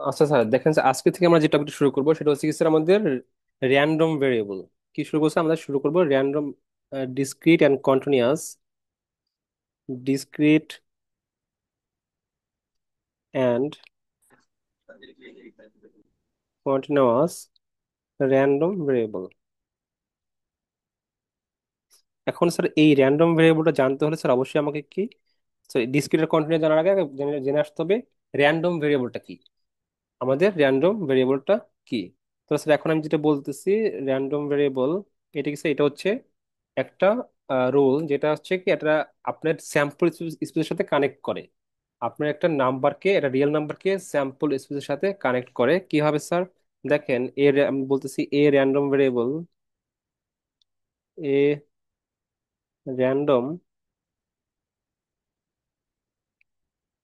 আচ্ছা স্যার, দেখেন স্যার, আজকে থেকে আমরা যে টপিকটা শুরু করবো সেটা হচ্ছে কি স্যার, আমাদের র্যান্ডম ভেরিয়েবল। কি শুরু করছে? আমরা শুরু করবো random, discrete and continuous, discrete and continuous random variable. এখন স্যার এই র্যান্ডম ভেরিয়েবলটা জানতে হলে স্যার অবশ্যই আমাকে কি, সরি, ডিসক্রিট আর কন্টিনিউয়াস জানার আগে আগে জেনে জেনে আসতে হবে র্যান্ডম ভেরিয়েবলটা কি। আমাদের র্যান্ডম ভেরিয়েবলটা কি? তো স্যার এখন আমি যেটা বলতেছি, র্যান্ডম ভেরিয়েবল এটা কি স্যার? এটা হচ্ছে একটা রুল, যেটা হচ্ছে কি এটা আপনার স্যাম্পল স্পেসের সাথে কানেক্ট করে। আপনার একটা নাম্বারকে, একটা রিয়েল নাম্বারকে স্যাম্পল স্পেসের সাথে কানেক্ট করে কিভাবে স্যার? দেখেন, আমি বলতেছি এ random variable, A random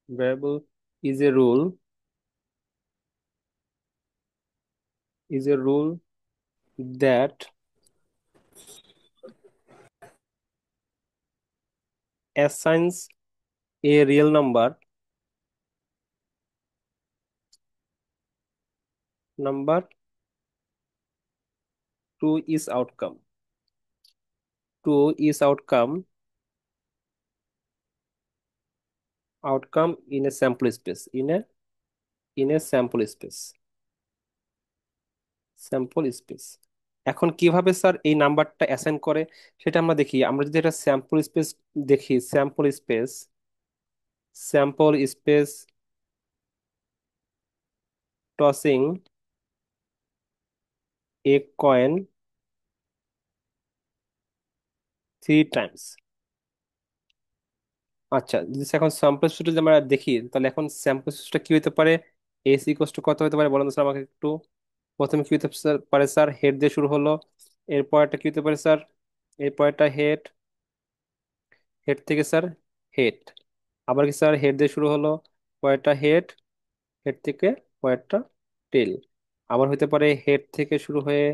variable is a rule, is a rule that assigns a real number to its outcome in a sample space, in a sample space. এখন কিভাবে sir এই নাম্বারটা অ্যাসাইন করে সেটা আমরা দেখি। আমরা যদি একটা স্যাম্পল স্পেস দেখি, স্যাম্পল স্পেস টসিং এ কয়েন 3 টাইমস। আচ্ছা, যদি এখন স্যাম্পল স্পেসটা যদি আমরা দেখি, তাহলে এখন স্যাম্পল স্পেসটা কি হতে পারে? এস ইকুয়াল টু কত হতে পারে বলেন তো স্যার আমাকে একটু। প্রথমে কি হতে পারে স্যার? হেড দিয়ে শুরু হলো। এরপরটা কি হতে পারে স্যার? এরপরটা হেড, হেড থেকে স্যার হেড। আবার কি স্যার? হেড দিয়ে শুরু হলো, পরেরটা হেড, হেড থেকে পরেরটা টেল। আবার হতে পারে হেড থেকে শুরু হয়ে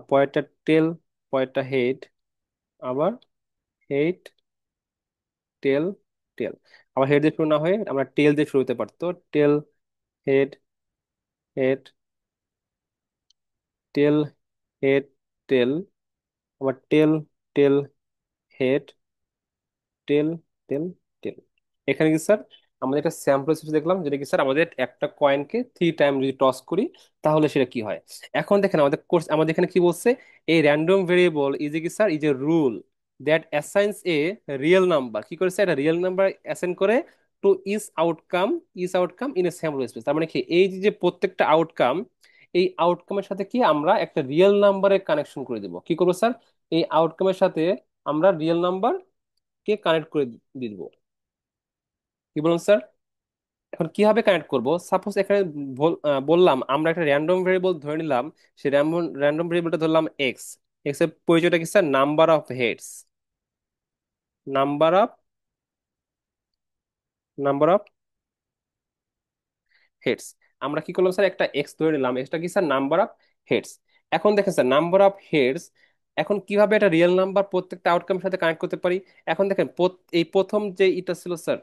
পরেরটা টেল, পরেরটা হেড, আবার হেড, টেল, টেল। আবার হেড দিয়ে শুরু না হয়ে আমরা টেল দিয়ে শুরু হতে পারতো, টেল, হেড, হেড, টেল, হেড, টেল, আবার টেল, টেল, হেড, টেল, টেল, টেল। এখানে কি স্যার আমাদের একটা স্যাম্পল স্পেস দেখলাম, যেটা কি স্যার আমাদের একটা কয়েনকে 3 টাইম যদি টস করি তাহলে সেটা কি হয়। এখন দেখেন আমাদের কোর্স, আমাদের এখানে কি বলছে? এই র্যান্ডম ভেরিয়েবল ইজ এ কি sir, is a rule that assigns a real number. কি করেছে? একটা রিয়েল নাম্বার অ্যাসাইন করে to is outcome in a sample space. তার মানে কি, এই যে যে প্রত্যেকটা আউটকাম, এই আউটকামের সাথে কি আমরা একটা রিয়েল নাম্বারের কানেকশন করে দিব। কি করবো স্যার? এই আউটকামের সাথে আমরা রিয়েল নাম্বার কে কানেক্ট করে দিব। কি বলুন স্যার? এখন কিভাবে কানেক্ট করব? সাপোজ এখানে বললাম আমরা একটা র্যান্ডম ভেরিয়েবল ধরে নিলাম, সেই র্যান্ডম র্যান্ডম ভেরিয়েবলটা ধরলাম এক্স। এক্স এর পরিচয়টা কি sir? Number of number of heads. আমরা কি করলাম স্যার? একটা এক্স ধরে নিলাম, এক্সটা কি স্যার? Number of heads. এখন দেখেন স্যার, নাম্বার অফ হেডস, এখন কিভাবে একটা রিয়েল নাম্বার প্রত্যেকটা আউটকামের সাথে কানেক্ট করতে পারি? এখন দেখেন এই প্রথম যে এটা ছিল স্যার,